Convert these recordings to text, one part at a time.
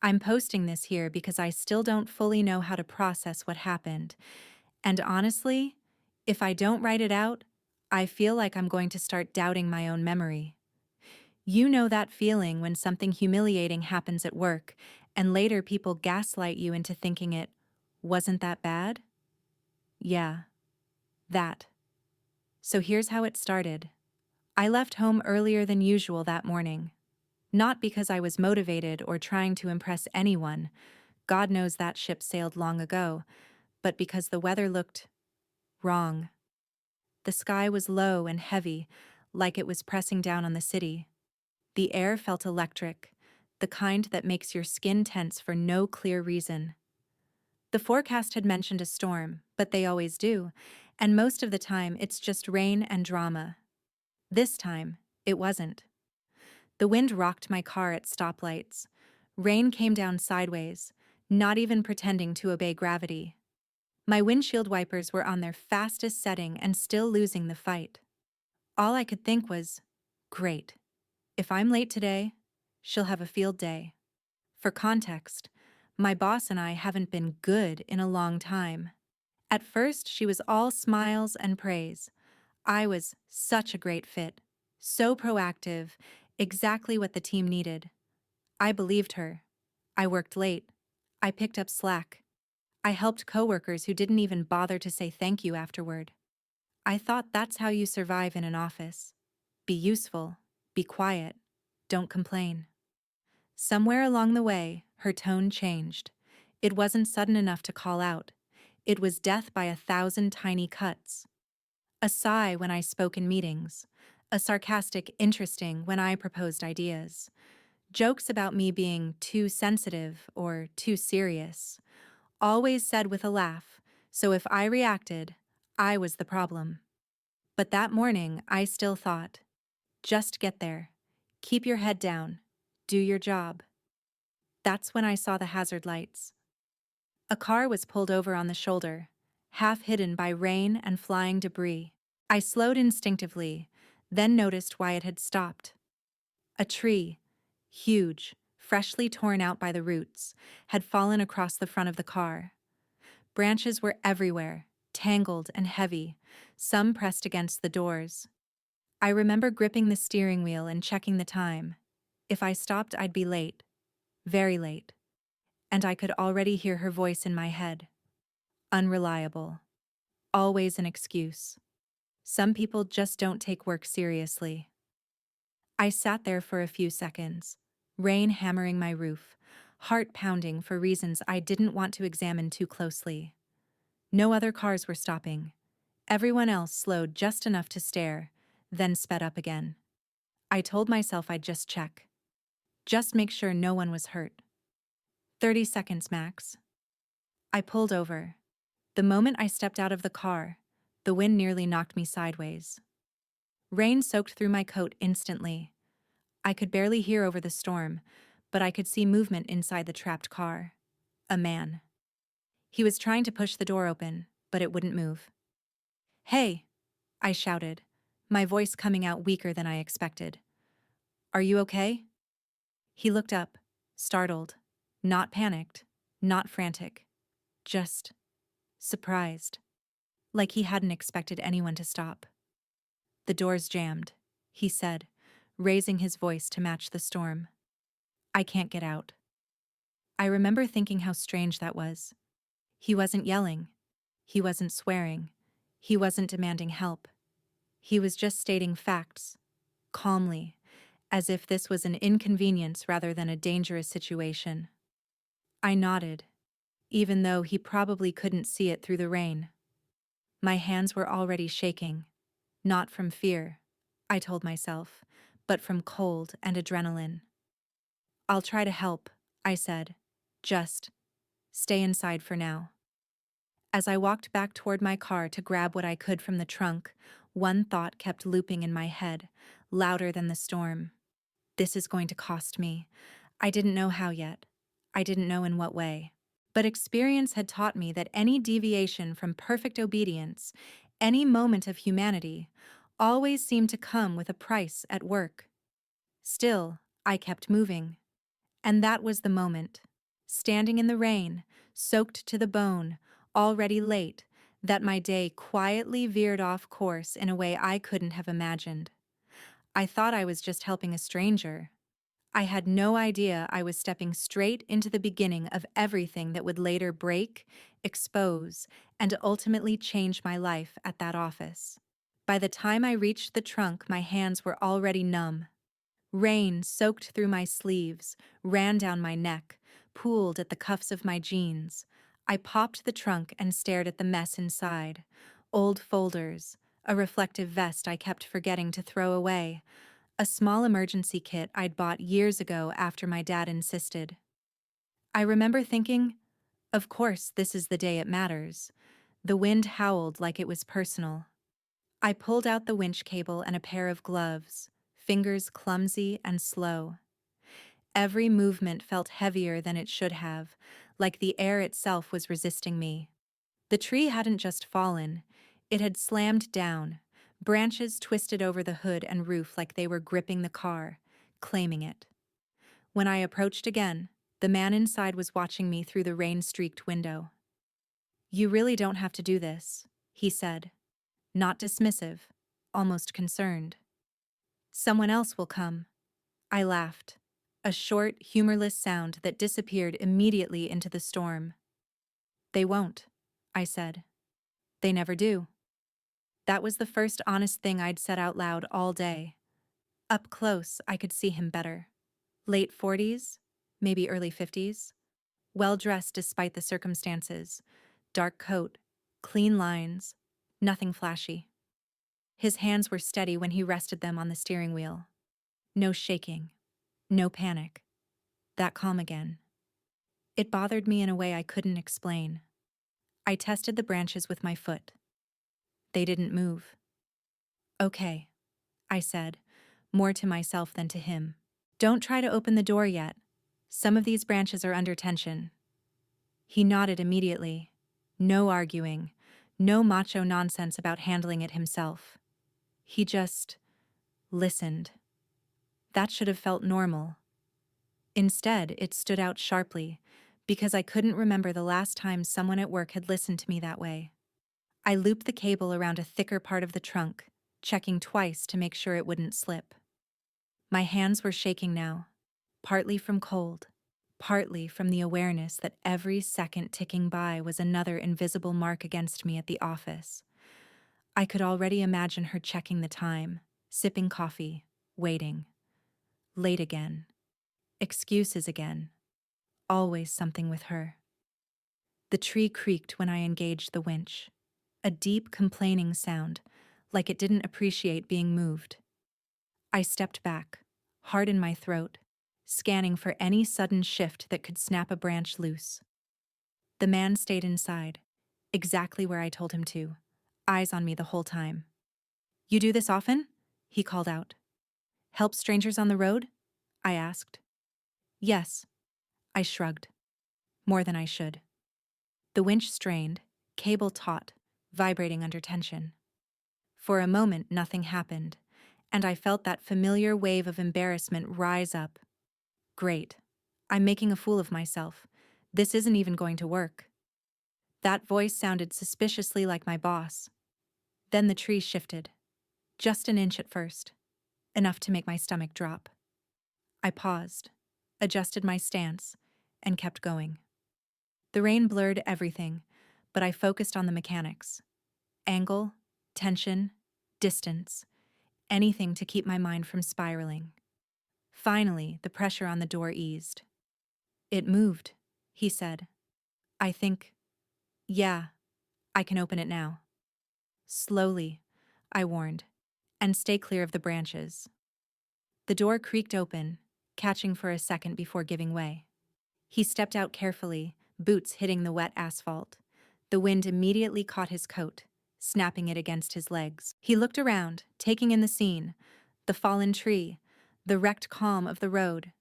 I'm posting this here because I still don't fully know how to process what happened. And honestly, if I don't write it out, I feel like I'm going to start doubting my own memory. You know that feeling when something humiliating happens at work, and later people gaslight you into thinking it wasn't that bad? Yeah, that. So here's how it started. I left home earlier than usual that morning. Not because I was motivated or trying to impress anyone. God knows that ship sailed long ago, but because the weather looked wrong. The sky was low and heavy, like it was pressing down on the city. The air felt electric, the kind that makes your skin tense for no clear reason. The forecast had mentioned a storm, but they always do, and most of the time it's just rain and drama. This time, it wasn't. The wind rocked my car at stoplights. Rain came down sideways, not even pretending to obey gravity. My windshield wipers were on their fastest setting and still losing the fight. All I could think was, great. If I'm late today, she'll have a field day. For context, my boss and I haven't been good in a long time. At first, she was all smiles and praise. I was such a great fit, so proactive, exactly what the team needed. I believed her. I worked late. I picked up slack. I helped coworkers who didn't even bother to say thank you afterward. I thought that's how you survive in an office. Be useful, be quiet, don't complain. Somewhere along the way, her tone changed. It wasn't sudden enough to call out. It was death by 1,000 tiny cuts. A sigh when I spoke in meetings. A sarcastic interesting when I proposed ideas. Jokes about me being too sensitive or too serious. Always said with a laugh, so if I reacted, I was the problem. But that morning, I still thought, just get there. Keep your head down. Do your job. That's when I saw the hazard lights. A car was pulled over on the shoulder, half hidden by rain and flying debris. I slowed instinctively, then noticed why it had stopped. A tree, huge, freshly torn out by the roots, had fallen across the front of the car. Branches were everywhere, tangled and heavy, some pressed against the doors. I remember gripping the steering wheel and checking the time. If I stopped, I'd be late. Very late. And I could already hear her voice in my head. Unreliable. Always an excuse. Some people just don't take work seriously. I sat there for a few seconds, rain hammering my roof, heart pounding for reasons I didn't want to examine too closely. No other cars were stopping. Everyone else slowed just enough to stare, then sped up again. I told myself I'd just check. Just make sure no one was hurt. 30 seconds max. I pulled over. The moment I stepped out of the car, the wind nearly knocked me sideways. Rain soaked through my coat instantly. I could barely hear over the storm, but I could see movement inside the trapped car. A man. He was trying to push the door open, but it wouldn't move. "Hey!" I shouted, my voice coming out weaker than I expected. "Are you okay?" He looked up, startled, not panicked, not frantic, just surprised, like he hadn't expected anyone to stop. "The door's jammed," he said, raising his voice to match the storm. "I can't get out." I remember thinking how strange that was. He wasn't yelling. He wasn't swearing. He wasn't demanding help. He was just stating facts, calmly, as if this was an inconvenience rather than a dangerous situation. I nodded, even though he probably couldn't see it through the rain. My hands were already shaking, not from fear, I told myself, but from cold and adrenaline. "I'll try to help," I said. "Just stay inside for now." As I walked back toward my car to grab what I could from the trunk, one thought kept looping in my head, louder than the storm. This is going to cost me. I didn't know how yet. I didn't know in what way. But experience had taught me that any deviation from perfect obedience, any moment of humanity, always seemed to come with a price at work. Still, I kept moving. And that was the moment. standing in the rain, soaked to the bone, already late, that my day quietly veered off course in a way I couldn't have imagined. I thought I was just helping a stranger. I had no idea I was stepping straight into the beginning of everything that would later break, expose, and ultimately change my life at that office. By the time I reached the trunk, my hands were already numb. Rain soaked through my sleeves, ran down my neck, pooled at the cuffs of my jeans. I popped the trunk and stared at the mess inside. Old folders, a reflective vest I kept forgetting to throw away, a small emergency kit I'd bought years ago after my dad insisted. I remember thinking, of course, this is the day it matters. The wind howled like it was personal. I pulled out the winch cable and a pair of gloves, fingers clumsy and slow. Every movement felt heavier than it should have, like the air itself was resisting me. The tree hadn't just fallen, it had slammed down, branches twisted over the hood and roof like they were gripping the car, claiming it. When I approached again, the man inside was watching me through the rain-streaked window. "You really don't have to do this," he said, not dismissive, almost concerned. "Someone else will come." I laughed, a short, humorless sound that disappeared immediately into the storm. "They won't," I said. "They never do." That was the first honest thing I'd said out loud all day. Up close, I could see him better. Late 40s, maybe early 50s. Well-dressed despite the circumstances. Dark coat, clean lines, nothing flashy. His hands were steady when he rested them on the steering wheel. No shaking, no panic. That calm again. It bothered me in a way I couldn't explain. I tested the branches with my foot. They didn't move. "Okay," I said, more to myself than to him. "Don't try to open the door yet. Some of these branches are under tension." He nodded immediately. No arguing, no macho nonsense about handling it himself. He just listened. That should have felt normal. Instead, it stood out sharply, because I couldn't remember the last time someone at work had listened to me that way. I looped the cable around a thicker part of the trunk, checking twice to make sure it wouldn't slip. My hands were shaking now, partly from cold, partly from the awareness that every second ticking by was another invisible mark against me at the office. I could already imagine her checking the time, sipping coffee, waiting. Late again. Excuses again. Always something with her. The tree creaked when I engaged the winch. A deep, complaining sound, like it didn't appreciate being moved. I stepped back, heart in my throat, scanning for any sudden shift that could snap a branch loose. The man stayed inside, exactly where I told him to, eyes on me the whole time. "You do this often?" he called out. "Help strangers on the road?" I asked. "Yes." I shrugged. More than I should. The winch strained, cable taut, vibrating under tension. For a moment, nothing happened, and I felt that familiar wave of embarrassment rise up. Great. I'm making a fool of myself. This isn't even going to work. That voice sounded suspiciously like my boss. Then the tree shifted. Just an inch at first. Enough to make my stomach drop. I paused, adjusted my stance, and kept going. The rain blurred everything, but I focused on the mechanics. Angle, tension, distance, anything to keep my mind from spiraling. Finally, the pressure on the door eased. "It moved," he said. "I think, yeah, I can open it now." "Slowly," I warned, "and stay clear of the branches." The door creaked open, catching for a second before giving way. He stepped out carefully, boots hitting the wet asphalt. The wind immediately caught his coat, snapping it against his legs. He looked around, taking in the scene, the fallen tree, the wrecked calm of the road,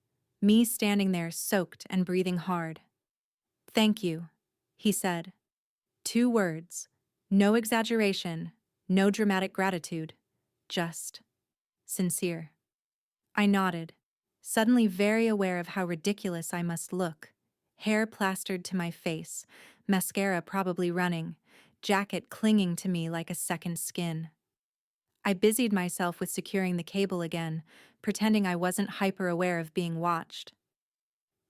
me standing there soaked and breathing hard. "Thank you," he said. 2 words, no exaggeration, no dramatic gratitude, just sincere. I nodded, suddenly very aware of how ridiculous I must look, hair plastered to my face, mascara probably running, jacket clinging to me like a second skin. I busied myself with securing the cable again, pretending I wasn't hyper-aware of being watched.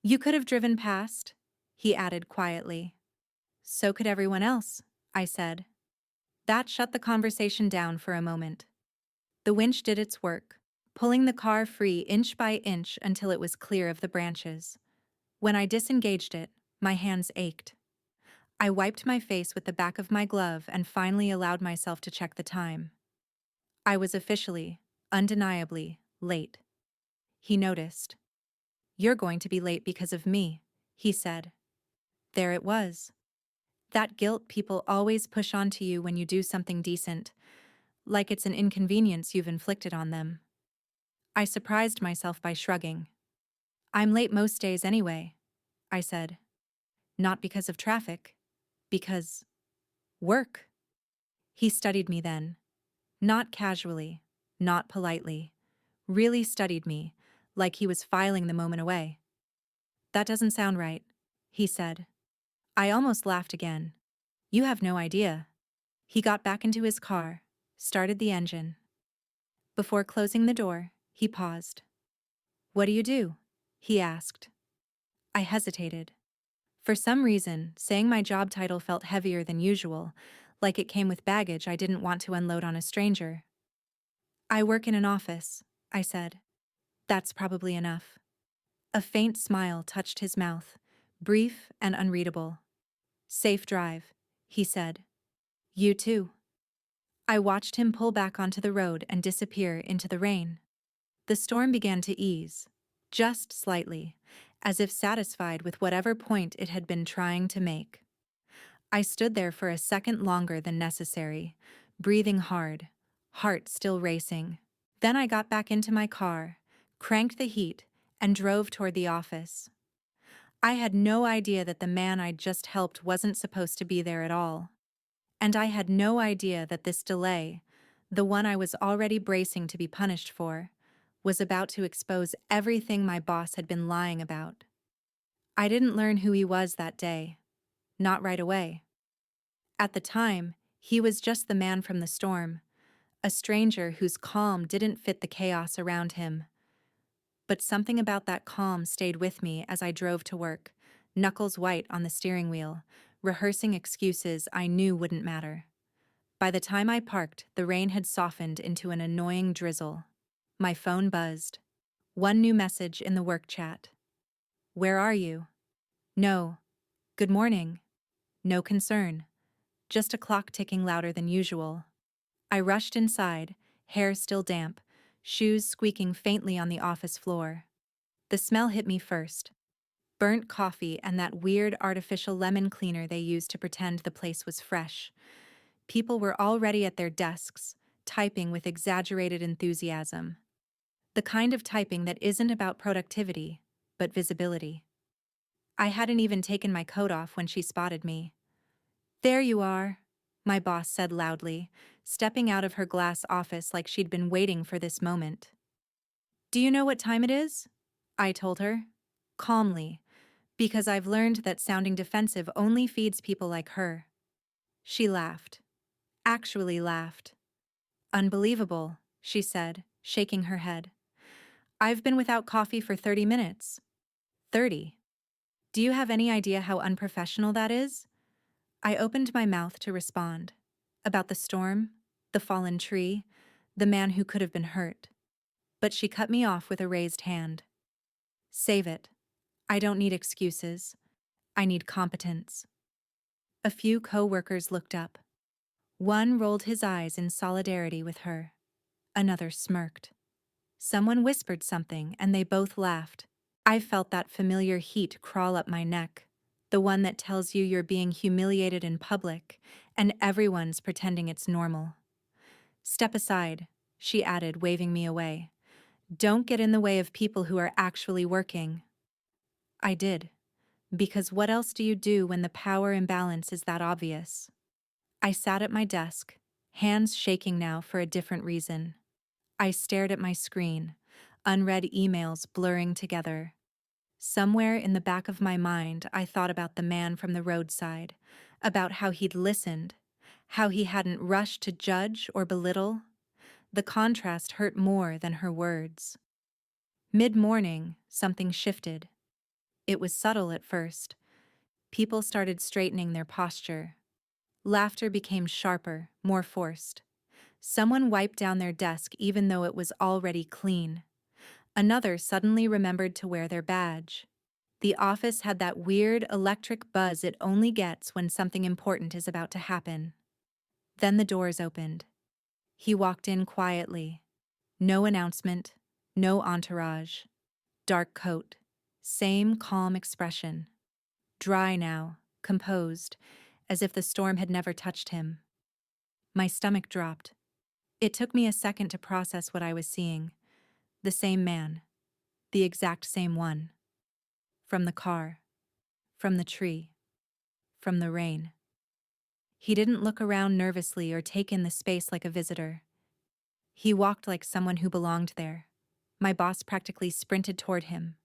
"You could have driven past," he added quietly. "So could everyone else," I said. That shut the conversation down for a moment. The winch did its work, pulling the car free inch by inch until it was clear of the branches. When I disengaged it, my hands ached. I wiped my face with the back of my glove and finally allowed myself to check the time. I was officially, undeniably, late. He noticed. "You're going to be late because of me," he said. There it was. That guilt people always push onto you when you do something decent, like it's an inconvenience you've inflicted on them. I surprised myself by shrugging. "I'm late most days anyway," I said. "Not because of traffic. Because work." He studied me then. Not casually, not politely. Really studied me, like he was filing the moment away. "That doesn't sound right," he said. I almost laughed again. "You have no idea." He got back into his car, started the engine. Before closing the door, he paused. "What do you do?" he asked. I hesitated. For some reason, saying my job title felt heavier than usual, like it came with baggage I didn't want to unload on a stranger. "I work in an office," I said. "That's probably enough." A faint smile touched his mouth, brief and unreadable. "Safe drive," he said. "You too." I watched him pull back onto the road and disappear into the rain. The storm began to ease, just slightly, as if satisfied with whatever point it had been trying to make. I stood there for a second longer than necessary, breathing hard, heart still racing. Then I got back into my car, cranked the heat, and drove toward the office. I had no idea that the man I'd just helped wasn't supposed to be there at all. And I had no idea that this delay, the one I was already bracing to be punished for, was about to expose everything my boss had been lying about. I didn't learn who he was that day. Not right away. At the time, he was just the man from the storm, a stranger whose calm didn't fit the chaos around him. But something about that calm stayed with me as I drove to work, knuckles white on the steering wheel, rehearsing excuses I knew wouldn't matter. By the time I parked, the rain had softened into an annoying drizzle. My phone buzzed. One new message in the work chat. "Where are you?" "No." "Good morning." No concern. Just a clock ticking louder than usual. I rushed inside, hair still damp, shoes squeaking faintly on the office floor. The smell hit me first. Burnt coffee and that weird artificial lemon cleaner they used to pretend the place was fresh. People were already at their desks, typing with exaggerated enthusiasm. The kind of typing that isn't about productivity, but visibility. I hadn't even taken my coat off when she spotted me. "There you are," my boss said loudly, stepping out of her glass office like she'd been waiting for this moment. "Do you know what time it is?" I told her, calmly, because I've learned that sounding defensive only feeds people like her. She laughed. Actually laughed. "Unbelievable," she said, shaking her head. "I've been without coffee for 30 minutes. 30. Do you have any idea how unprofessional that is?" I opened my mouth to respond. About the storm, the fallen tree, the man who could have been hurt. But she cut me off with a raised hand. "Save it. I don't need excuses. I need competence." A few co-workers looked up. One rolled his eyes in solidarity with her. Another smirked. Someone whispered something, and they both laughed. I felt that familiar heat crawl up my neck, the one that tells you you're being humiliated in public, and everyone's pretending it's normal. "Step aside," she added, waving me away. "Don't get in the way of people who are actually working." I did, because what else do you do when the power imbalance is that obvious? I sat at my desk, hands shaking now for a different reason. I stared at my screen, unread emails blurring together. Somewhere in the back of my mind, I thought about the man from the roadside, about how he'd listened, how he hadn't rushed to judge or belittle. The contrast hurt more than her words. Mid-morning, something shifted. It was subtle at first. People started straightening their posture. Laughter became sharper, more forced. Someone wiped down their desk even though it was already clean. Another suddenly remembered to wear their badge. The office had that weird electric buzz it only gets when something important is about to happen. Then the doors opened. He walked in quietly. No announcement, no entourage. Dark coat. Same calm expression. Dry now, composed, as if the storm had never touched him. My stomach dropped. It took me a second to process what I was seeing. The same man. The exact same one. From the car. From the tree. From the rain. He didn't look around nervously or take in the space like a visitor. He walked like someone who belonged there. My boss practically sprinted toward him.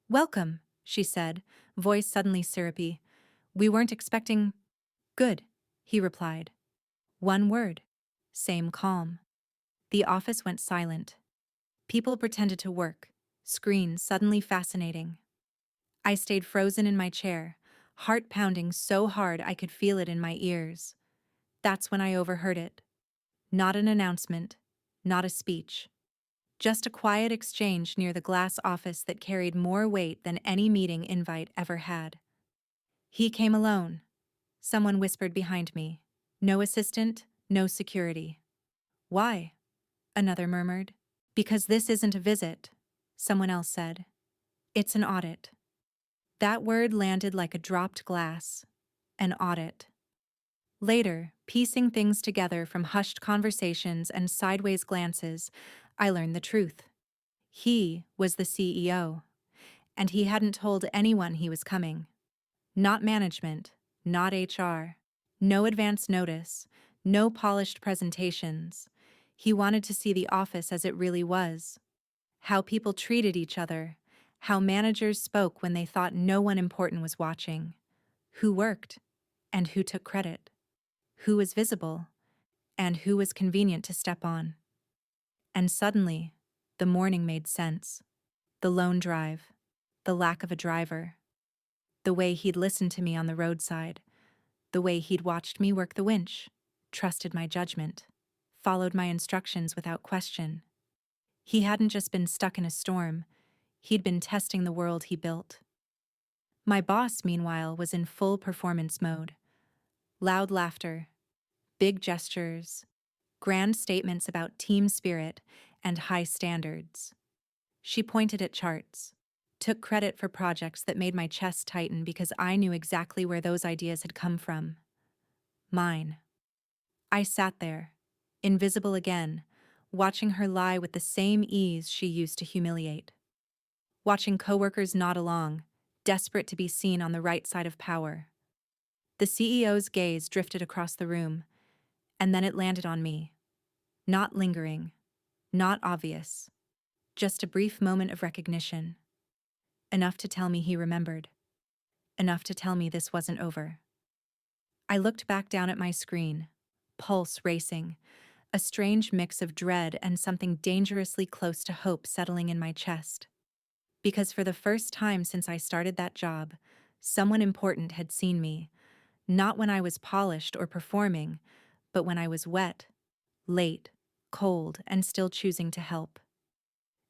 "Welcome," she said, voice suddenly syrupy. "We weren't expecting—" "Good," he replied. One word. Same calm. The office went silent. People pretended to work. Screens suddenly fascinating. I stayed frozen in my chair, heart pounding so hard I could feel it in my ears. That's when I overheard it. Not an announcement, not a speech. Just a quiet exchange near the glass office that carried more weight than any meeting invite ever had. "He came alone," someone whispered behind me. "No assistant, no security." "Why?" another murmured. "Because this isn't a visit," someone else said. "It's an audit." That word landed like a dropped glass. An audit. Later, piecing things together from hushed conversations and sideways glances, I learned the truth. He was the CEO, and he hadn't told anyone he was coming. Not management, not HR, no advance notice, no polished presentations. He wanted to see the office as it really was. How people treated each other, how managers spoke when they thought no one important was watching, who worked, and who took credit, who was visible, and who was convenient to step on. And suddenly, the morning made sense. The lone drive, the lack of a driver, the way he'd listened to me on the roadside, the way he'd watched me work the winch, trusted my judgment, followed my instructions without question. He hadn't just been stuck in a storm, he'd been testing the world he built. My boss, meanwhile, was in full performance mode. Loud laughter, big gestures, grand statements about team spirit and high standards. She pointed at charts, took credit for projects that made my chest tighten because I knew exactly where those ideas had come from. Mine. I sat there, invisible again, watching her lie with the same ease she used to humiliate. Watching coworkers nod along, desperate to be seen on the right side of power. The CEO's gaze drifted across the room, and then it landed on me. Not lingering, not obvious, just a brief moment of recognition. Enough to tell me he remembered. Enough to tell me this wasn't over. I looked back down at my screen, pulse racing, a strange mix of dread and something dangerously close to hope settling in my chest. Because for the first time since I started that job, someone important had seen me, not when I was polished or performing, but when I was wet, late, cold, and still choosing to help.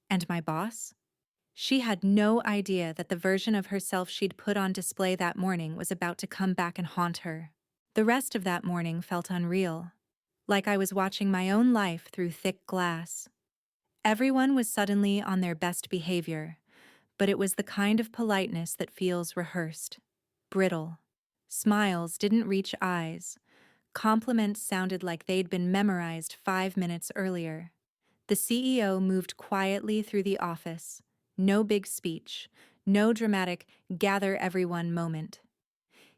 And my boss? She had no idea that the version of herself she'd put on display that morning was about to come back and haunt her. The rest of that morning felt unreal, like I was watching my own life through thick glass. Everyone was suddenly on their best behavior, but it was the kind of politeness that feels rehearsed, brittle. Smiles didn't reach eyes. Compliments sounded like they'd been memorized 5 minutes earlier. The CEO moved quietly through the office. No big speech, no dramatic gather everyone moment.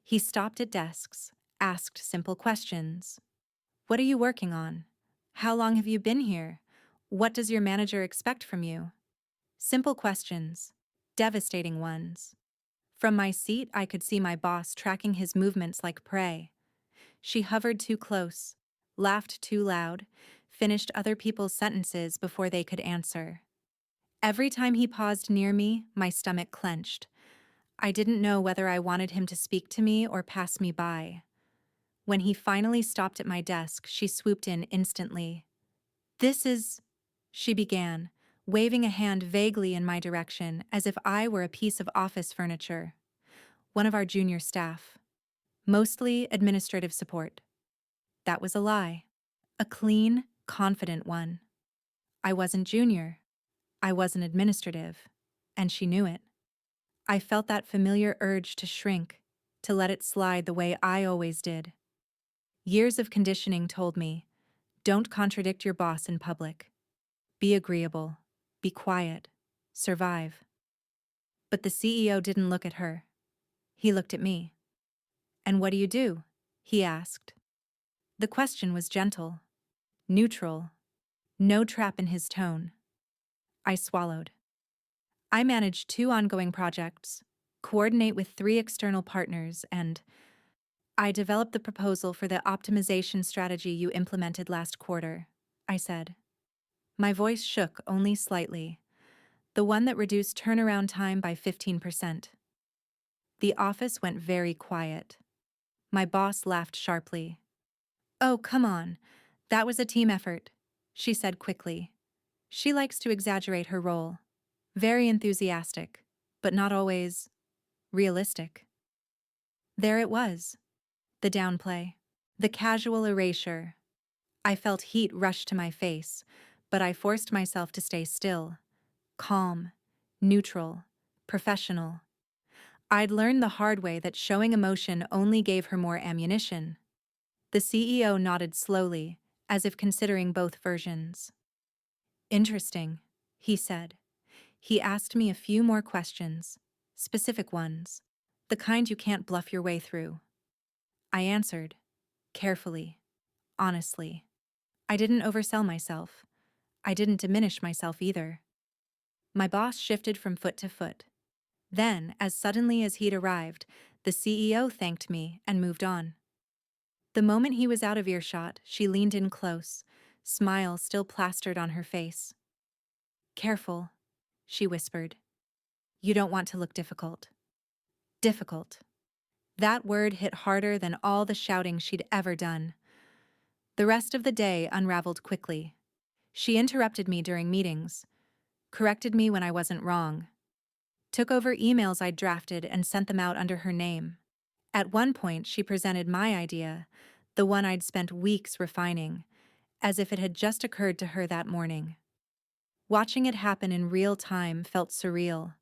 He stopped at desks, asked simple questions. "What are you working on? How long have you been here? What does your manager expect from you?" Simple questions, devastating ones. From my seat, I could see my boss tracking his movements like prey. She hovered too close, laughed too loud, finished other people's sentences before they could answer. Every time he paused near me, my stomach clenched. I didn't know whether I wanted him to speak to me or pass me by. When he finally stopped at my desk, she swooped in instantly. "This is," she began, waving a hand vaguely in my direction as if I were a piece of office furniture. "One of our junior staff. Mostly administrative support." That was a lie. A clean, confident one. I wasn't junior. I wasn't administrative. And she knew it. I felt that familiar urge to shrink, to let it slide the way I always did. Years of conditioning told me, don't contradict your boss in public. Be agreeable. Be quiet. Survive. But the CEO didn't look at her. He looked at me. "And what do you do?" he asked. The question was gentle, neutral, no trap in his tone. I swallowed. "I manage 2 ongoing projects, coordinate with 3 external partners, and I developed the proposal for the optimization strategy you implemented last quarter," I said. My voice shook only slightly, the one that reduced turnaround time by 15%. The office went very quiet. My boss laughed sharply. "Oh, come on. That was a team effort," she said quickly. She likes to exaggerate her role. Very enthusiastic, but not always realistic. There it was. The downplay. The casual erasure. I felt heat rush to my face, but I forced myself to stay still. Calm. Neutral. Professional. I'd learned the hard way that showing emotion only gave her more ammunition. The CEO nodded slowly, as if considering both versions. "Interesting," he said. He asked me a few more questions, specific ones, the kind you can't bluff your way through. I answered, carefully, honestly. I didn't oversell myself. I didn't diminish myself either. My boss shifted from foot to foot. Then, as suddenly as he'd arrived, the CEO thanked me and moved on. The moment he was out of earshot, she leaned in close, smile still plastered on her face. "Careful," she whispered. "You don't want to look difficult." Difficult. That word hit harder than all the shouting she'd ever done. The rest of the day unraveled quickly. She interrupted me during meetings, corrected me when I wasn't wrong, took over emails I'd drafted and sent them out under her name. At one point, she presented my idea, the one I'd spent weeks refining, as if it had just occurred to her that morning. Watching it happen in real time felt surreal.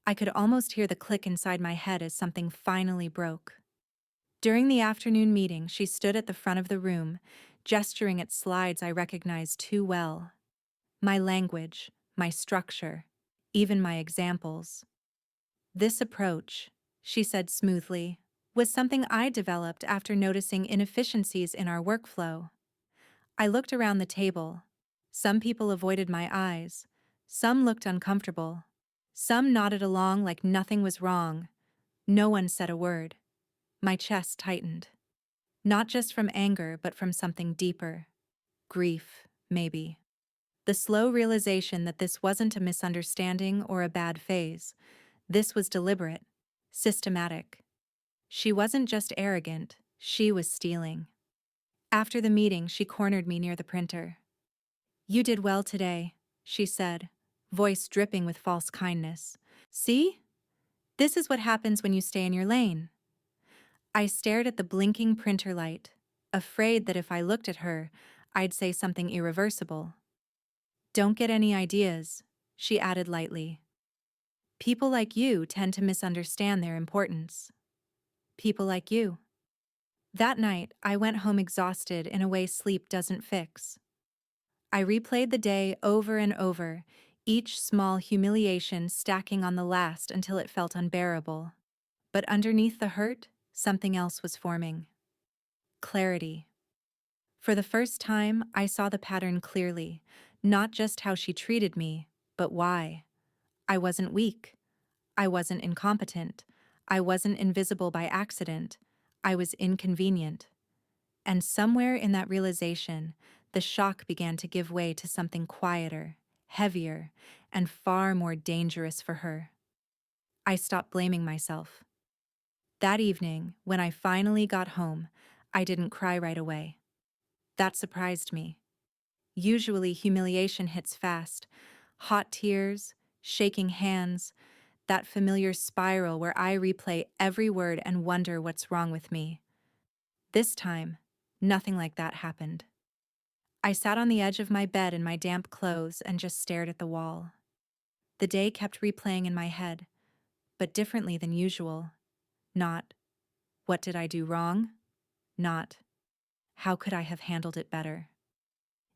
I could almost hear the click inside my head as something finally broke. During the afternoon meeting, she stood at the front of the room, gesturing at slides I recognized too well. My language, my structure, even my examples. "This approach," she said smoothly, "was something I developed after noticing inefficiencies in our workflow." I looked around the table. Some people avoided my eyes. Some looked uncomfortable. Some nodded along like nothing was wrong. No one said a word. My chest tightened. Not just from anger, but from something deeper. Grief, maybe. The slow realization that this wasn't a misunderstanding or a bad phase. This was deliberate, systematic. She wasn't just arrogant, she was stealing. After the meeting, she cornered me near the printer. "You did well today," she said, voice dripping with false kindness. "See? This is what happens when you stay in your lane." I stared at the blinking printer light, afraid that if I looked at her, I'd say something irreversible. "Don't get any ideas," she added lightly. "People like you tend to misunderstand their importance. People like you." That night, I went home exhausted in a way sleep doesn't fix. I replayed the day over and over, each small humiliation stacking on the last until it felt unbearable. But underneath the hurt, something else was forming. Clarity. For the first time, I saw the pattern clearly, not just how she treated me, but why. I wasn't weak. I wasn't incompetent. I wasn't invisible by accident. I was inconvenient. And somewhere in that realization, the shock began to give way to something quieter, heavier, and far more dangerous for her. I stopped blaming myself. That evening, when I finally got home, I didn't cry right away. That surprised me. Usually, humiliation hits fast. Hot tears, shaking hands, that familiar spiral where I replay every word and wonder what's wrong with me. This time, nothing like that happened. I sat on the edge of my bed in my damp clothes and just stared at the wall. The day kept replaying in my head, but differently than usual. Not, what did I do wrong? Not, how could I have handled it better?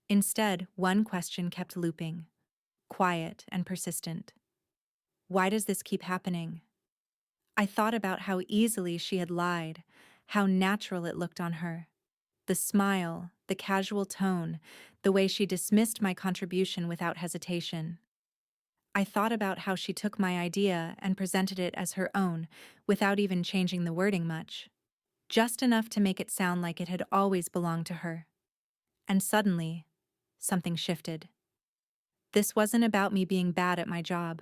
Instead, one question kept looping, quiet and persistent. Why does this keep happening? I thought about how easily she had lied, how natural it looked on her. The smile, the casual tone, the way she dismissed my contribution without hesitation. I thought about how she took my idea and presented it as her own, without even changing the wording much. Just enough to make it sound like it had always belonged to her. And suddenly, something shifted. This wasn't about me being bad at my job.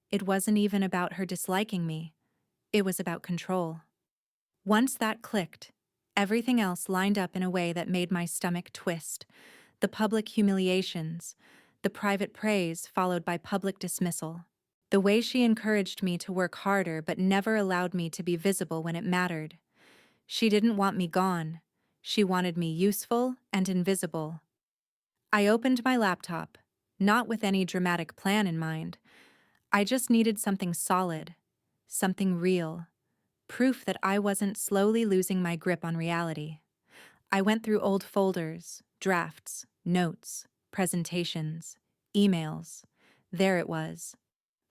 It wasn't even about her disliking me. It was about control. Once that clicked, everything else lined up in a way that made my stomach twist. The public humiliations, the private praise followed by public dismissal. The way she encouraged me to work harder but never allowed me to be visible when it mattered. She didn't want me gone. She wanted me useful and invisible. I opened my laptop, not with any dramatic plan in mind. I just needed something solid, something real, proof that I wasn't slowly losing my grip on reality. I went through old folders, drafts, notes, presentations, emails. There it was.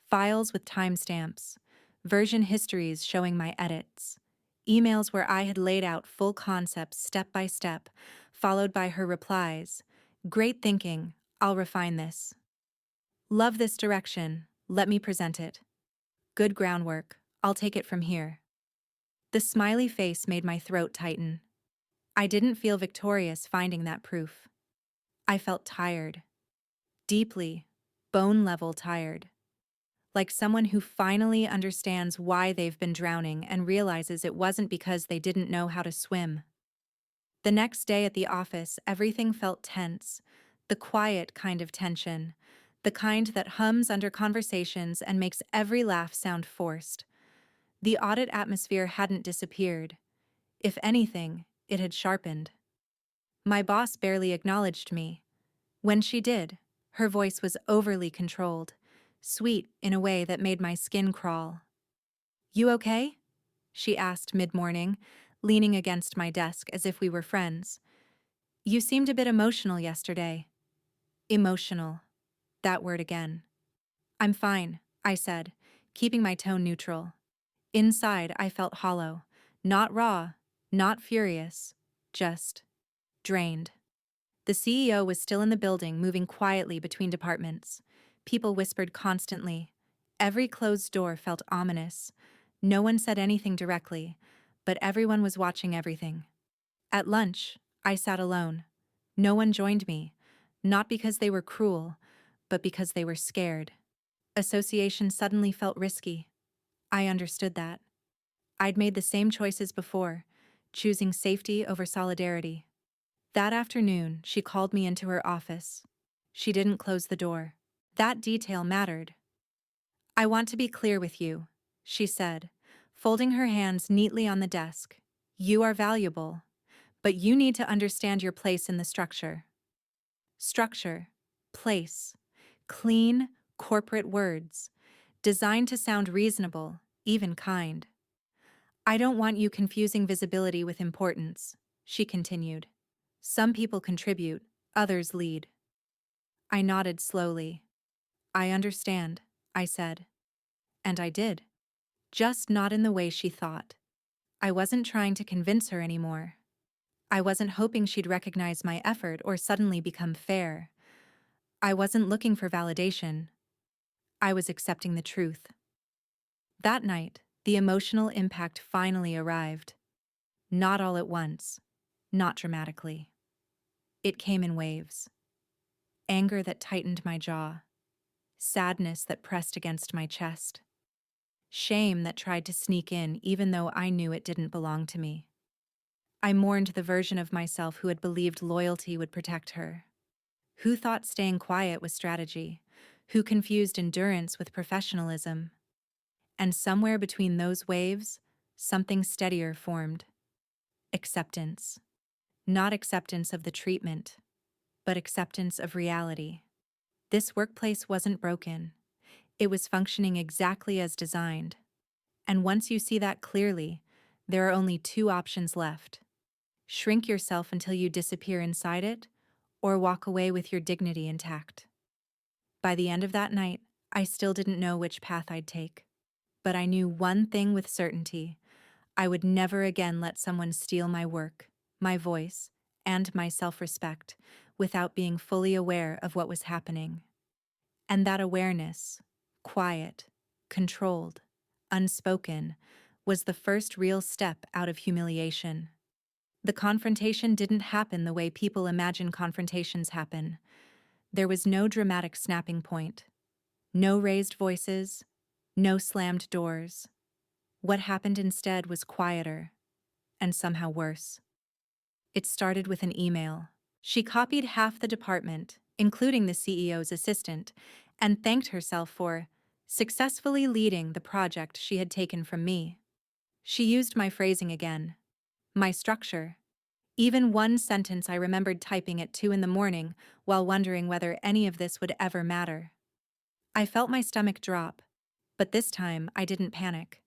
Files with timestamps, version histories showing my edits, emails where I had laid out full concepts step by step, followed by her replies. Great thinking, I'll refine this. Love this direction, let me present it. Good groundwork, I'll take it from here. The smiley face made my throat tighten. I didn't feel victorious finding that proof. I felt tired. Deeply, bone-level tired. Like someone who finally understands why they've been drowning and realizes it wasn't because they didn't know how to swim. The next day at the office, everything felt tense. The quiet kind of tension. The kind that hums under conversations and makes every laugh sound forced. The audit atmosphere hadn't disappeared. If anything, it had sharpened. My boss barely acknowledged me. When she did, her voice was overly controlled, sweet in a way that made my skin crawl. "You okay?" she asked mid-morning, leaning against my desk as if we were friends. "You seemed a bit emotional yesterday." Emotional. That word again. "I'm fine," I said, keeping my tone neutral. Inside, I felt hollow. Not raw, not furious, just drained. The CEO was still in the building, moving quietly between departments. People whispered constantly. Every closed door felt ominous. No one said anything directly, but everyone was watching everything. At lunch, I sat alone. No one joined me, not because they were cruel, but because they were scared. Association suddenly felt risky. I understood that. I'd made the same choices before, choosing safety over solidarity. That afternoon, she called me into her office. She didn't close the door. That detail mattered. "I want to be clear with you," she said, folding her hands neatly on the desk. "You are valuable, but you need to understand your place in the structure." Structure, place, clean, corporate words, designed to sound reasonable, even kind. "I don't want you confusing visibility with importance," she continued. "Some people contribute, others lead." I nodded slowly. "I understand," I said. And I did. Just not in the way she thought. I wasn't trying to convince her anymore. I wasn't hoping she'd recognize my effort or suddenly become fair. I wasn't looking for validation. I was accepting the truth. That night, the emotional impact finally arrived. Not all at once, not dramatically. It came in waves. Anger that tightened my jaw, sadness that pressed against my chest, shame that tried to sneak in even though I knew it didn't belong to me. I mourned the version of myself who had believed loyalty would protect her, who thought staying quiet was strategy, who confused endurance with professionalism. And somewhere between those waves, something steadier formed. Acceptance. Not acceptance of the treatment, but acceptance of reality. This workplace wasn't broken. It was functioning exactly as designed. And once you see that clearly, there are only two options left. Shrink yourself until you disappear inside it, or walk away with your dignity intact. By the end of that night, I still didn't know which path I'd take. But I knew one thing with certainty. I would never again let someone steal my work, my voice, and my self-respect without being fully aware of what was happening. And that awareness, quiet, controlled, unspoken, was the first real step out of humiliation. The confrontation didn't happen the way people imagine confrontations happen. There was no dramatic snapping point, no raised voices, no slammed doors. What happened instead was quieter, and somehow worse. It started with an email. She copied half the department, including the CEO's assistant, and thanked herself for successfully leading the project she had taken from me. She used my phrasing again, my structure. Even one sentence I remembered typing at 2 in the morning while wondering whether any of this would ever matter. I felt my stomach drop, but this time I didn't panic.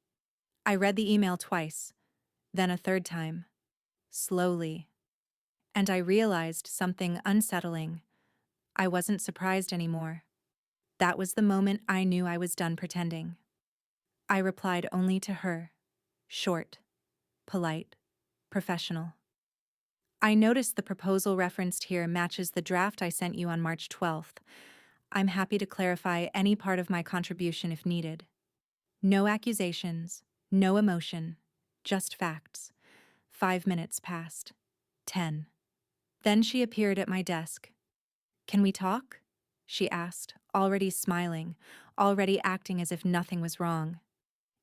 I read the email twice, then a third time, slowly. And I realized something unsettling. I wasn't surprised anymore. That was the moment I knew I was done pretending. I replied only to her. Short, polite, professional. I noticed the proposal referenced here matches the draft I sent you on March 12th. I'm happy to clarify any part of my contribution if needed. No accusations, no emotion, just facts. 5 minutes passed. 10. Then she appeared at my desk. "Can we talk?" she asked, already smiling, already acting as if nothing was wrong.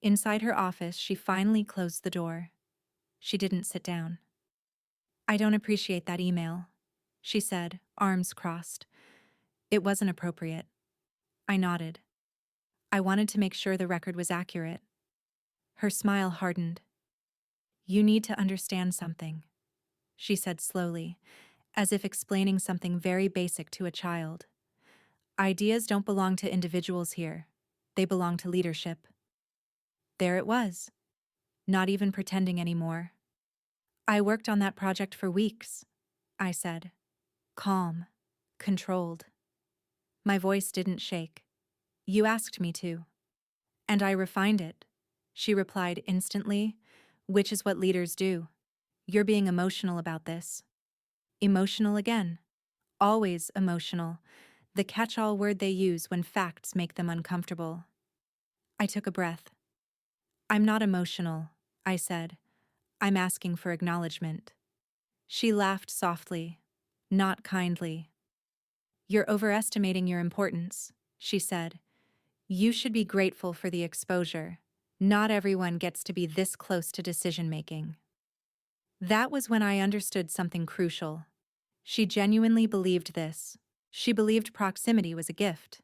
Inside her office, she finally closed the door. She didn't sit down. "I don't appreciate that email," she said, arms crossed. "It wasn't appropriate." I nodded. I wanted to make sure the record was accurate. Her smile hardened. "You need to understand something," she said slowly, as if explaining something very basic to a child. "Ideas don't belong to individuals here. They belong to leadership." There it was. Not even pretending anymore. "I worked on that project for weeks," I said. Calm. Controlled. My voice didn't shake. "You asked me to. And I refined it," she replied instantly, "which is what leaders do. You're being emotional about this." Emotional again. Always emotional. The catch-all word they use when facts make them uncomfortable. I took a breath. "I'm not emotional," I said. "I'm asking for acknowledgement." She laughed softly, not kindly. "You're overestimating your importance," she said. "You should be grateful for the exposure. Not everyone gets to be this close to decision-making." That was when I understood something crucial. She genuinely believed this. She believed proximity was a gift,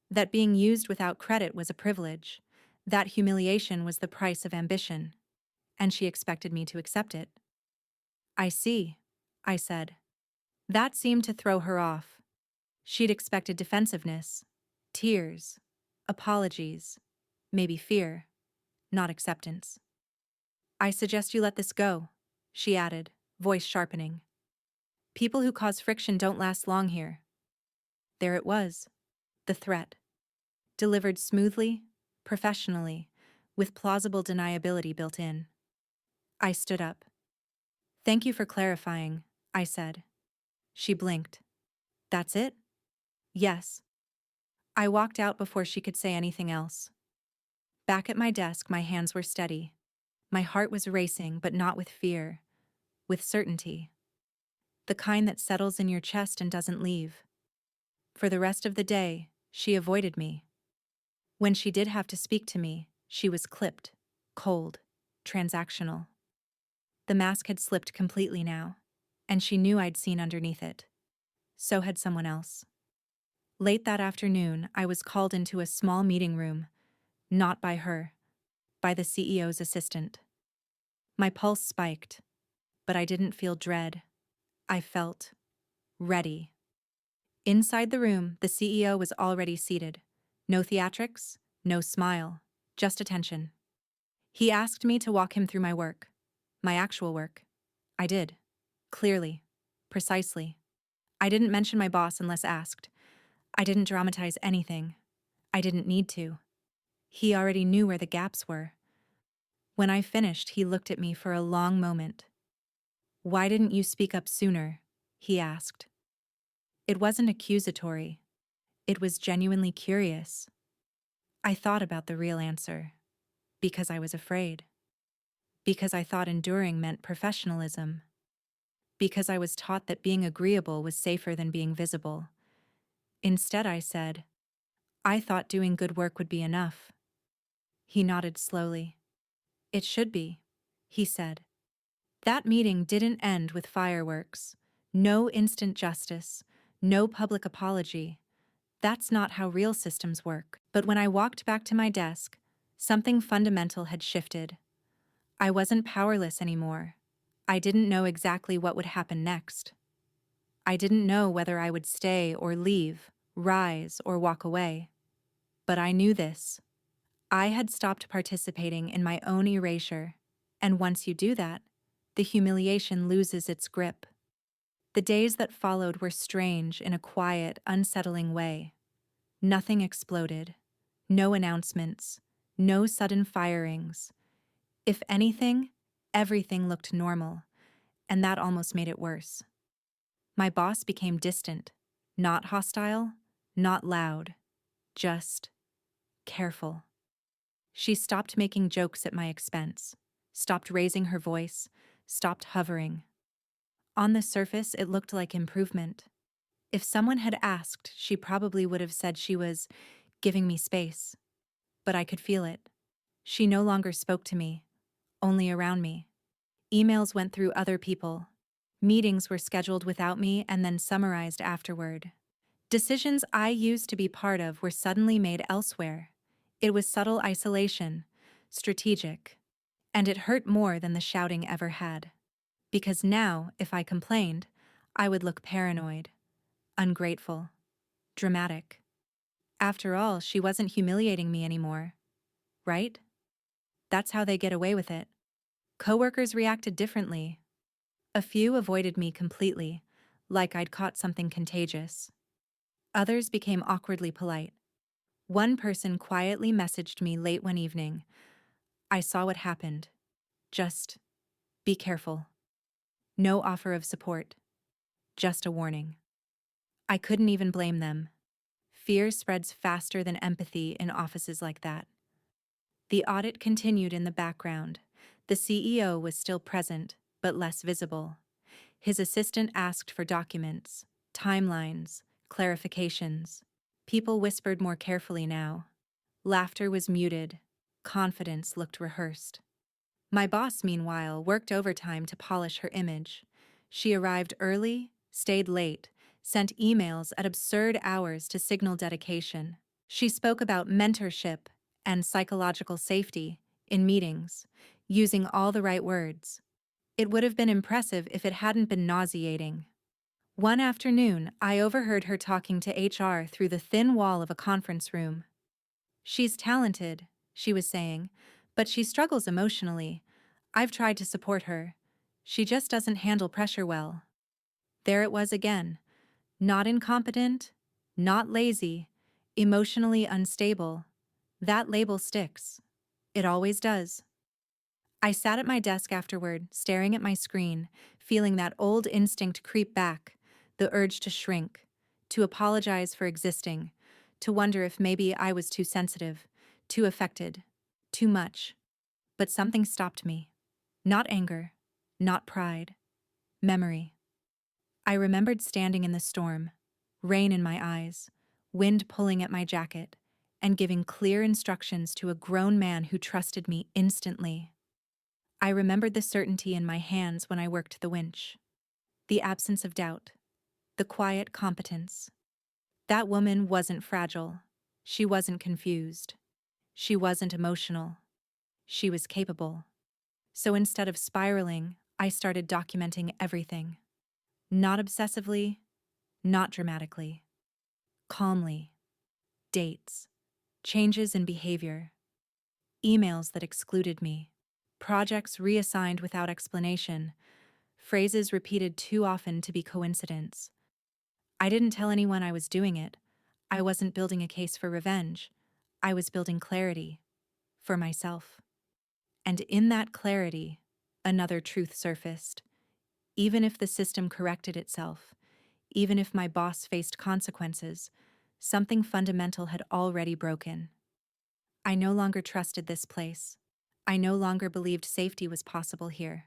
that being used without credit was a privilege, that humiliation was the price of ambition, and she expected me to accept it. "I see," I said. That seemed to throw her off. She'd expected defensiveness, tears, apologies, maybe fear, not acceptance. "I suggest you let this go," she added, voice sharpening. "People who cause friction don't last long here." There it was, the threat. Delivered smoothly, professionally, with plausible deniability built in. I stood up. "Thank you for clarifying," I said. She blinked. "That's it?" "Yes." I walked out before she could say anything else. Back at my desk, my hands were steady. My heart was racing, but not with fear, with certainty. The kind that settles in your chest and doesn't leave. For the rest of the day, she avoided me. When she did have to speak to me, she was clipped, cold, transactional. The mask had slipped completely now, and she knew I'd seen underneath it. So had someone else. Late that afternoon, I was called into a small meeting room, not by her, by the CEO's assistant. My pulse spiked, but I didn't feel dread. I felt ready. Inside the room, the CEO was already seated. No theatrics, no smile, just attention. He asked me to walk him through my work, my actual work. I did. Clearly. Precisely. I didn't mention my boss unless asked. I didn't dramatize anything. I didn't need to. He already knew where the gaps were. When I finished, he looked at me for a long moment. "Why didn't you speak up sooner?" he asked. It wasn't accusatory. It was genuinely curious. I thought about the real answer. Because I was afraid. Because I thought enduring meant professionalism. Because I was taught that being agreeable was safer than being visible. Instead, I said, "I thought doing good work would be enough." He nodded slowly. "It should be," he said. That meeting didn't end with fireworks. No instant justice. No public apology. That's not how real systems work. But when I walked back to my desk, something fundamental had shifted. I wasn't powerless anymore. I didn't know exactly what would happen next. I didn't know whether I would stay or leave, rise or walk away. But I knew this. I had stopped participating in my own erasure, and once you do that, the humiliation loses its grip. The days that followed were strange in a quiet, unsettling way. Nothing exploded. No announcements. No sudden firings. If anything, everything looked normal, and that almost made it worse. My boss became distant, not hostile, not loud, just careful. She stopped making jokes at my expense, stopped raising her voice, stopped hovering. On the surface, it looked like improvement. If someone had asked, she probably would have said she was giving me space. But I could feel it. She no longer spoke to me, only around me. Emails went through other people. Meetings were scheduled without me and then summarized afterward. Decisions I used to be part of were suddenly made elsewhere. It was subtle isolation, strategic, and it hurt more than the shouting ever had. Because now, if I complained, I would look paranoid, ungrateful, dramatic. After all, she wasn't humiliating me anymore, right? That's how they get away with it. Coworkers reacted differently. A few avoided me completely, like I'd caught something contagious. Others became awkwardly polite. One person quietly messaged me late one evening. "I saw what happened. Just be careful." No offer of support. Just a warning. I couldn't even blame them. Fear spreads faster than empathy in offices like that. The audit continued in the background. The CEO was still present, but less visible. His assistant asked for documents, timelines, clarifications. People whispered more carefully now. Laughter was muted. Confidence looked rehearsed. My boss, meanwhile, worked overtime to polish her image. She arrived early, stayed late, sent emails at absurd hours to signal dedication. She spoke about mentorship and psychological safety in meetings, using all the right words. It would have been impressive if it hadn't been nauseating. One afternoon, I overheard her talking to HR through the thin wall of a conference room. "She's talented," she was saying, "but she struggles emotionally. I've tried to support her. She just doesn't handle pressure well." There it was again. Not incompetent, not lazy, emotionally unstable. That label sticks. It always does. I sat at my desk afterward, staring at my screen, feeling that old instinct creep back, the urge to shrink, to apologize for existing, to wonder if maybe I was too sensitive, too affected. Too much. But something stopped me. Not anger, not pride, memory. I remembered standing in the storm, rain in my eyes, wind pulling at my jacket, and giving clear instructions to a grown man who trusted me instantly. I remembered the certainty in my hands when I worked the winch, the absence of doubt, the quiet competence. That woman wasn't fragile. She wasn't confused. She wasn't emotional. She was capable. So instead of spiraling, I started documenting everything. Not obsessively, not dramatically. Calmly. Dates. Changes in behavior. Emails that excluded me. Projects reassigned without explanation. Phrases repeated too often to be coincidence. I didn't tell anyone I was doing it. I wasn't building a case for revenge. I was building clarity. For myself. And in that clarity, another truth surfaced. Even if the system corrected itself, even if my boss faced consequences, something fundamental had already broken. I no longer trusted this place. I no longer believed safety was possible here.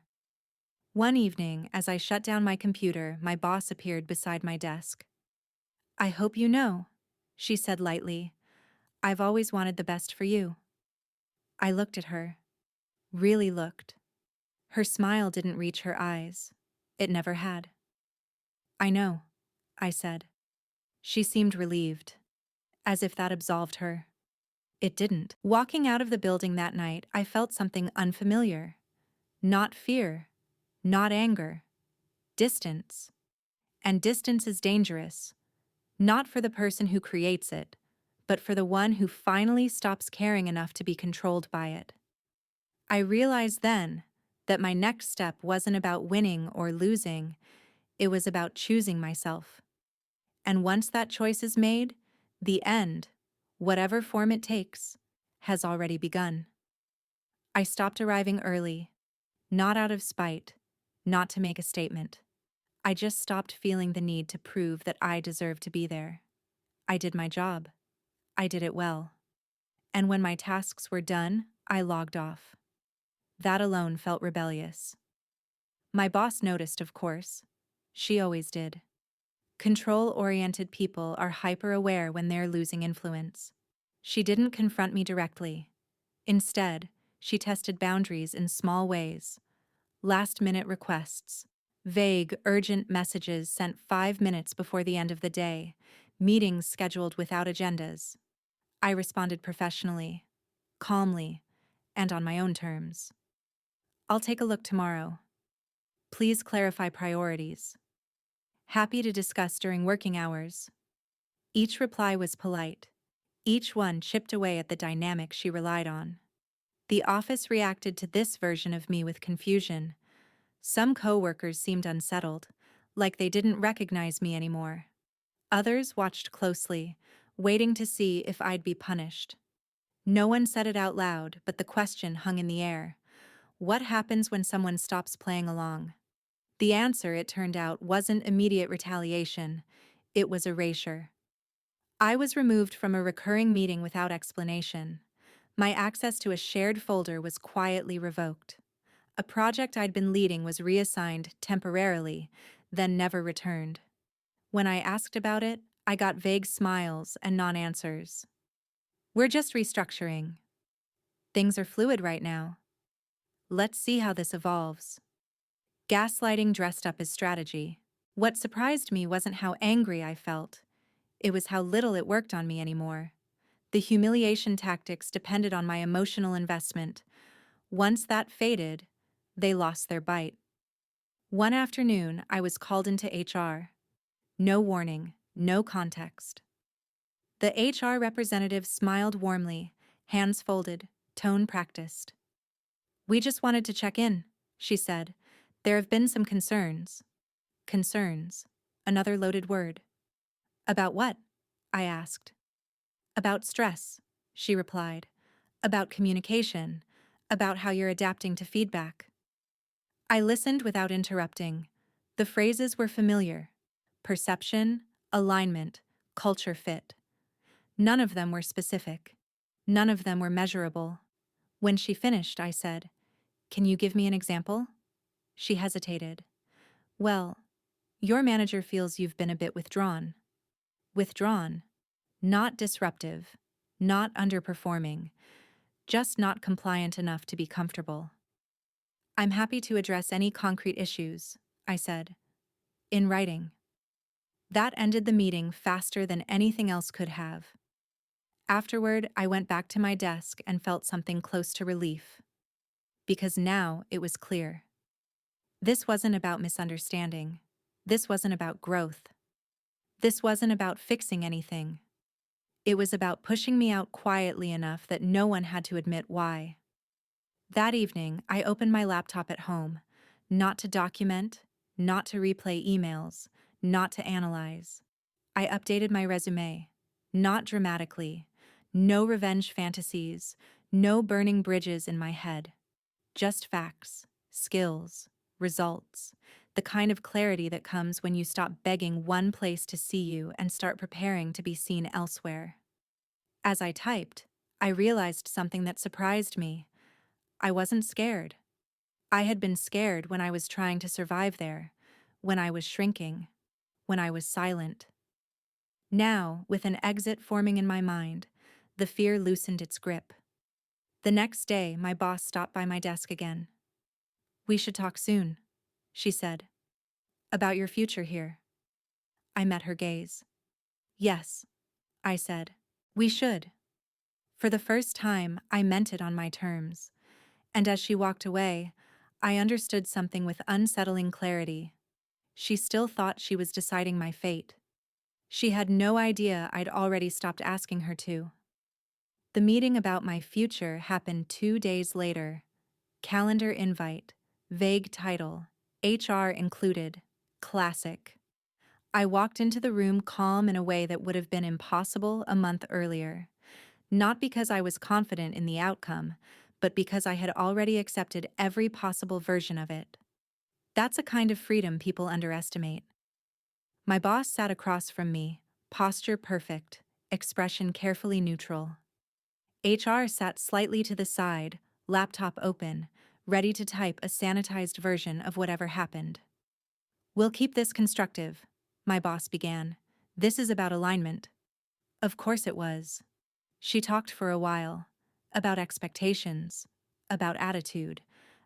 One evening, as I shut down my computer, my boss appeared beside my desk. "I hope you know," she said lightly. "I've always wanted the best for you." I looked at her. Really looked. Her smile didn't reach her eyes. It never had. "I know," I said. She seemed relieved, as if that absolved her. It didn't. Walking out of the building that night, I felt something unfamiliar. Not fear, not anger, distance. And distance is dangerous, not for the person who creates it, but for the one who finally stops caring enough to be controlled by it. I realized then that my next step wasn't about winning or losing, it was about choosing myself. And once that choice is made, the end, whatever form it takes, has already begun. I stopped arriving early, not out of spite, not to make a statement. I just stopped feeling the need to prove that I deserved to be there. I did my job. I did it well. And when my tasks were done, I logged off. That alone felt rebellious. My boss noticed, of course. She always did. Control-oriented people are hyper-aware when they're losing influence. She didn't confront me directly. Instead, she tested boundaries in small ways. Last-minute requests. Vague, urgent messages sent 5 minutes before the end of the day. Meetings scheduled without agendas. I responded professionally, calmly, and on my own terms. "I'll take a look tomorrow. Please clarify priorities. Happy to discuss during working hours." Each reply was polite. Each one chipped away at the dynamic she relied on. The office reacted to this version of me with confusion. Some coworkers seemed unsettled, like they didn't recognize me anymore. Others watched closely, waiting to see if I'd be punished. No one said it out loud, but the question hung in the air. What happens when someone stops playing along? The answer, it turned out, wasn't immediate retaliation. It was erasure. I was removed from a recurring meeting without explanation. My access to a shared folder was quietly revoked. A project I'd been leading was reassigned temporarily, then never returned. When I asked about it, I got vague smiles and non-answers. "We're just restructuring. Things are fluid right now. Let's see how this evolves." Gaslighting dressed up as strategy. What surprised me wasn't how angry I felt. It was how little it worked on me anymore. The humiliation tactics depended on my emotional investment. Once that faded, they lost their bite. One afternoon, I was called into HR. No warning, no context. The HR representative smiled warmly, hands folded, tone practiced. "We just wanted to check in," she said. "There have been some concerns." Concerns. Another loaded word. "About what?" I asked. "About stress," she replied. "About communication. About how you're adapting to feedback." I listened without interrupting. The phrases were familiar. Perception, alignment, culture fit. None of them were specific. None of them were measurable. When she finished, I said, "Can you give me an example?" She hesitated. "Well, your manager feels you've been a bit withdrawn." Withdrawn. Not disruptive. Not underperforming. Just not compliant enough to be comfortable. "I'm happy to address any concrete issues," I said. "In writing." That ended the meeting faster than anything else could have. Afterward, I went back to my desk and felt something close to relief. Because now it was clear. This wasn't about misunderstanding. This wasn't about growth. This wasn't about fixing anything. It was about pushing me out quietly enough that no one had to admit why. That evening, I opened my laptop at home, not to document, not to replay emails, not to analyze. I updated my resume, not dramatically, no revenge fantasies, no burning bridges in my head. Just facts, skills, results, the kind of clarity that comes when you stop begging one place to see you and start preparing to be seen elsewhere. As I typed, I realized something that surprised me. I wasn't scared. I had been scared when I was trying to survive there, when I was shrinking, when I was silent. Now, with an exit forming in my mind, the fear loosened its grip. The next day, my boss stopped by my desk again. "We should talk soon," she said. "About your future here." I met her gaze. "Yes," I said. "We should." For the first time, I meant it on my terms. And as she walked away, I understood something with unsettling clarity. She still thought she was deciding my fate. She had no idea I'd already stopped asking her to. The meeting about my future happened 2 days later. Calendar invite, vague title, HR included, classic. I walked into the room calm in a way that would have been impossible a month earlier. Not because I was confident in the outcome, but because I had already accepted every possible version of it. That's a kind of freedom people underestimate. My boss sat across from me, posture perfect, expression carefully neutral. HR sat slightly to the side, laptop open, ready to type a sanitized version of whatever happened. "We'll keep this constructive," my boss began. "This is about alignment." Of course it was. She talked for a while. About expectations. About attitude.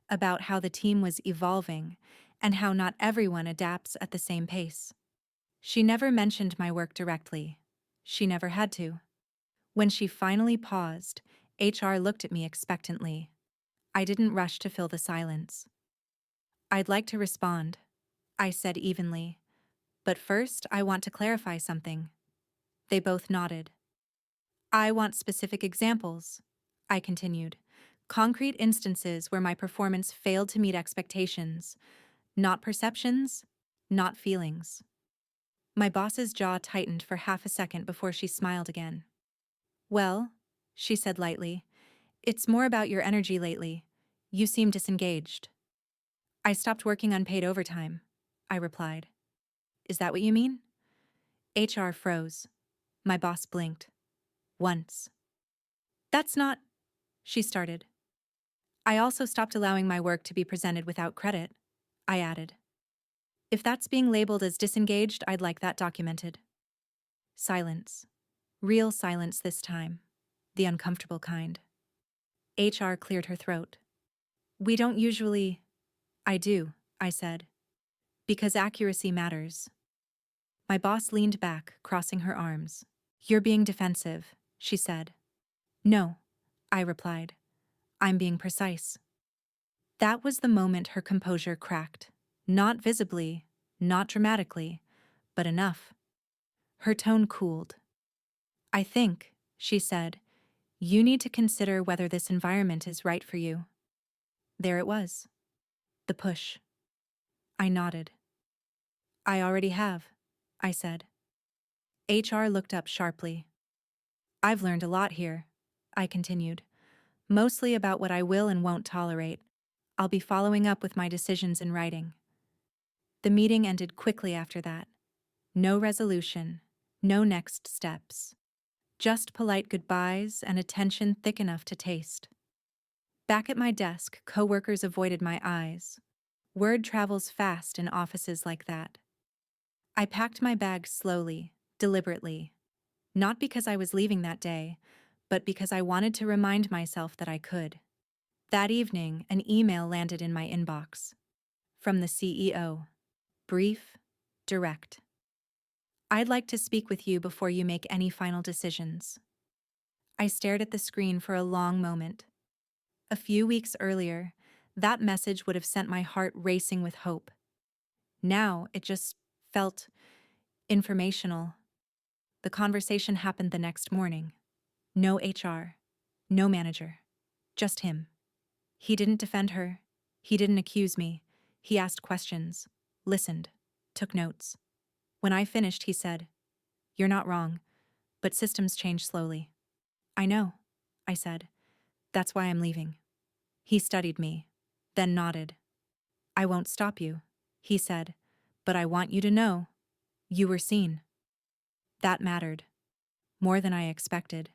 About how the team was evolving, and how not everyone adapts at the same pace. She never mentioned my work directly. She never had to. When she finally paused, HR looked at me expectantly. I didn't rush to fill the silence. "I'd like to respond," I said evenly. "But first, I want to clarify something." They both nodded. "I want specific examples," I continued. "Concrete instances where my performance failed to meet expectations. Not perceptions, not feelings." My boss's jaw tightened for half a second before she smiled again. "Well," she said lightly, "it's more about your energy lately. You seem disengaged." "I stopped working unpaid overtime," I replied. "Is that what you mean?" HR froze. My boss blinked. "Once." "That's not," she started. "I also stopped allowing my work to be presented without credit," I added. "If that's being labeled as disengaged, I'd like that documented." Silence. Real silence this time. The uncomfortable kind. HR cleared her throat. "We don't usually—" "I do," I said. "Because accuracy matters." My boss leaned back, crossing her arms. "You're being defensive," she said. "No," I replied. "I'm being precise." That was the moment her composure cracked. Not visibly, not dramatically, but enough. Her tone cooled. "I think," she said, "you need to consider whether this environment is right for you." There it was. The push. I nodded. "I already have," I said. HR looked up sharply. "I've learned a lot here," I continued. "Mostly about what I will and won't tolerate. I'll be following up with my decisions in writing." The meeting ended quickly after that. No resolution, no next steps. Just polite goodbyes and attention thick enough to taste. Back at my desk, coworkers avoided my eyes. Word travels fast in offices like that. I packed my bag slowly, deliberately. Not because I was leaving that day, but because I wanted to remind myself that I could. That evening, an email landed in my inbox. From the CEO. Brief, direct. I'd like to speak with you before you make any final decisions. I stared at the screen for a long moment. A few weeks earlier, that message would have sent my heart racing with hope. Now, it just felt informational. The conversation happened the next morning. No HR, no manager, just him. He didn't defend her. He didn't accuse me. He asked questions, listened, took notes. When I finished, he said, "You're not wrong, but systems change slowly." "I know," I said. "That's why I'm leaving." He studied me, then nodded. "I won't stop you," he said, "but I want you to know you were seen." That mattered, more than I expected.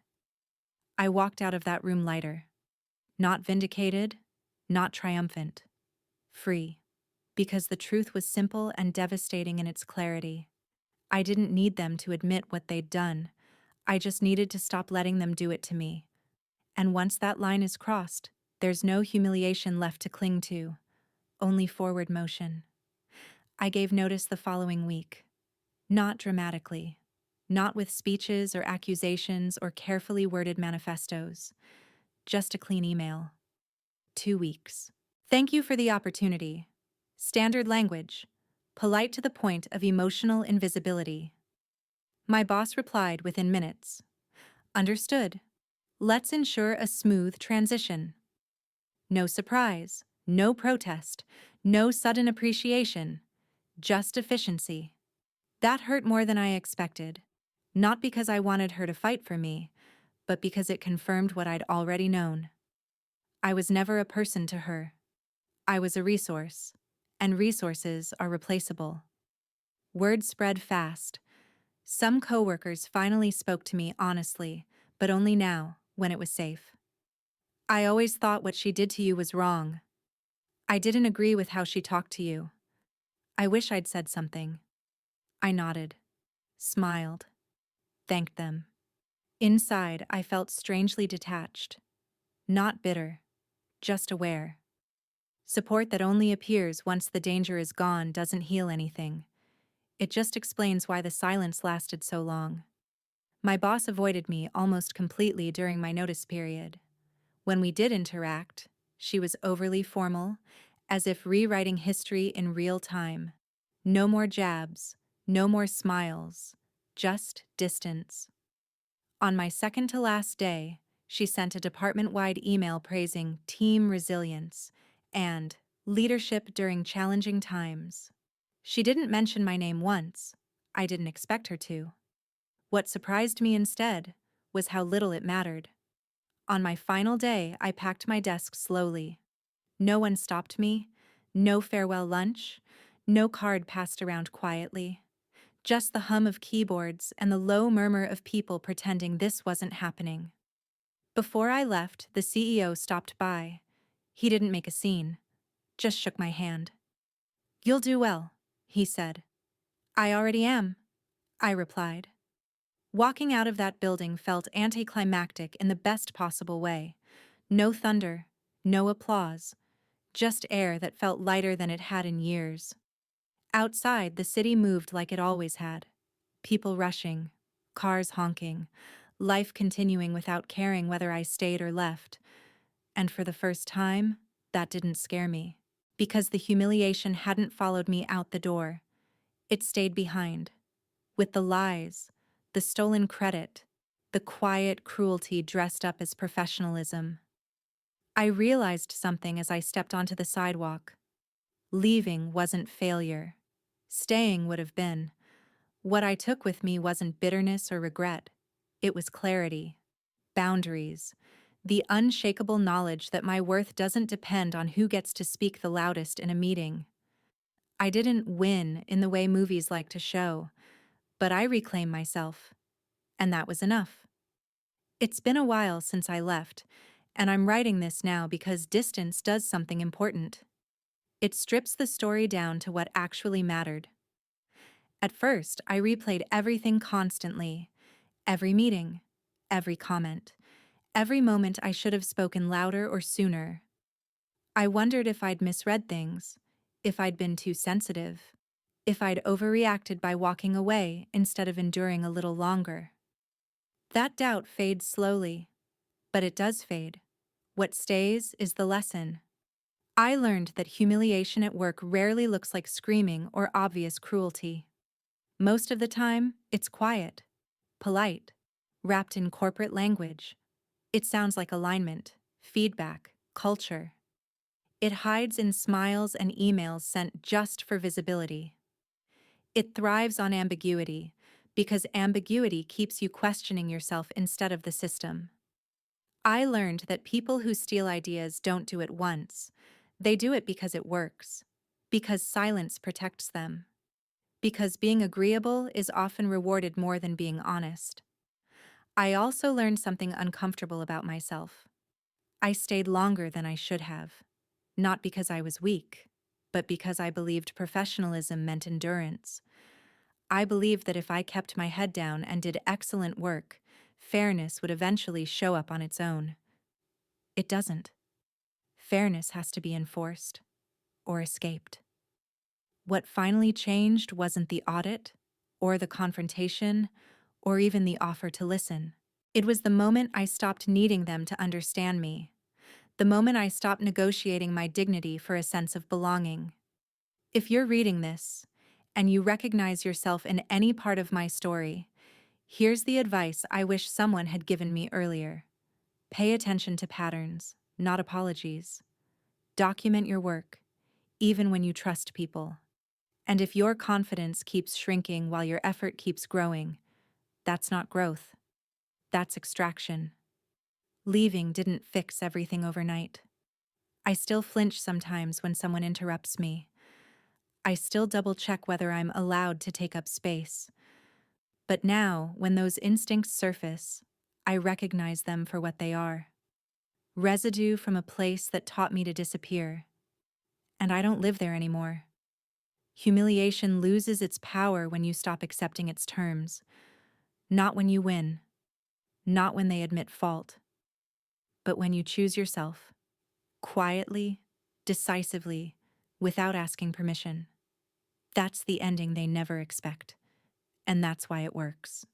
I walked out of that room lighter. Not vindicated, not triumphant. Free. Because the truth was simple and devastating in its clarity. I didn't need them to admit what they'd done. I just needed to stop letting them do it to me. And once that line is crossed, there's no humiliation left to cling to, only forward motion. I gave notice the following week. Not dramatically. Not with speeches or accusations or carefully worded manifestos. Just a clean email. 2 weeks. Thank you for the opportunity. Standard language. Polite to the point of emotional invisibility. My boss replied within minutes. Understood. Let's ensure a smooth transition. No surprise, no protest, no sudden appreciation, just efficiency. That hurt more than I expected. Not because I wanted her to fight for me, but because it confirmed what I'd already known. I was never a person to her. I was a resource, and resources are replaceable. Word spread fast. Some coworkers finally spoke to me honestly, but only now, when it was safe. "I always thought what she did to you was wrong. I didn't agree with how she talked to you. I wish I'd said something." I nodded, smiled, thanked them. Inside, I felt strangely detached. Not bitter, just aware. Support that only appears once the danger is gone doesn't heal anything. It just explains why the silence lasted so long. My boss avoided me almost completely during my notice period. When we did interact, she was overly formal, as if rewriting history in real time. No more jabs, no more smiles, just distance. On my second to last day, she sent a department-wide email praising team resilience and leadership during challenging times. She didn't mention my name once. I didn't expect her to. What surprised me instead was how little it mattered. On my final day, I packed my desk slowly. No one stopped me, no farewell lunch, no card passed around quietly. Just the hum of keyboards and the low murmur of people pretending this wasn't happening. Before I left, the CEO stopped by. He didn't make a scene, just shook my hand. "You'll do well," he said. "I already am," I replied. Walking out of that building felt anticlimactic in the best possible way. No thunder, no applause, just air that felt lighter than it had in years. Outside, the city moved like it always had. People rushing, cars honking, life continuing without caring whether I stayed or left. And for the first time, that didn't scare me. Because the humiliation hadn't followed me out the door. It stayed behind. With the lies, the stolen credit, the quiet cruelty dressed up as professionalism. I realized something as I stepped onto the sidewalk. Leaving wasn't failure. Staying would have been. What I took with me wasn't bitterness or regret. It was clarity, boundaries, the unshakable knowledge that my worth doesn't depend on who gets to speak the loudest in a meeting. I didn't win in the way movies like to show, but I reclaimed myself, and that was enough. It's been a while since I left, And I'm writing this now because distance does something important. It strips the story down to what actually mattered. At first, I replayed everything constantly, every meeting, every comment, every moment I should have spoken louder or sooner. I wondered if I'd misread things, if I'd been too sensitive, if I'd overreacted by walking away instead of enduring a little longer. That doubt fades slowly, but it does fade. What stays is the lesson. I learned that humiliation at work rarely looks like screaming or obvious cruelty. Most of the time, it's quiet, polite, wrapped in corporate language. It sounds like alignment, feedback, culture. It hides in smiles and emails sent just for visibility. It thrives on ambiguity, because ambiguity keeps you questioning yourself instead of the system. I learned that people who steal ideas don't do it once. They do it because it works. Because silence protects them. Because being agreeable is often rewarded more than being honest. I also learned something uncomfortable about myself. I stayed longer than I should have. Not because I was weak, but because I believed professionalism meant endurance. I believed that if I kept my head down and did excellent work, fairness would eventually show up on its own. It doesn't. Fairness has to be enforced, or escaped. What finally changed wasn't the audit, or the confrontation, or even the offer to listen. It was the moment I stopped needing them to understand me, the moment I stopped negotiating my dignity for a sense of belonging. If you're reading this, and you recognize yourself in any part of my story, here's the advice I wish someone had given me earlier. Pay attention to patterns, not apologies. Document your work, even when you trust people. And if your confidence keeps shrinking while your effort keeps growing, that's not growth. That's extraction. Leaving didn't fix everything overnight. I still flinch sometimes when someone interrupts me. I still double-check whether I'm allowed to take up space. But now, when those instincts surface, I recognize them for what they are. Residue from a place that taught me to disappear. And I don't live there anymore. Humiliation loses its power when you stop accepting its terms. Not when you win. Not when they admit fault. But when you choose yourself. Quietly, decisively, without asking permission. That's the ending they never expect. And that's why it works.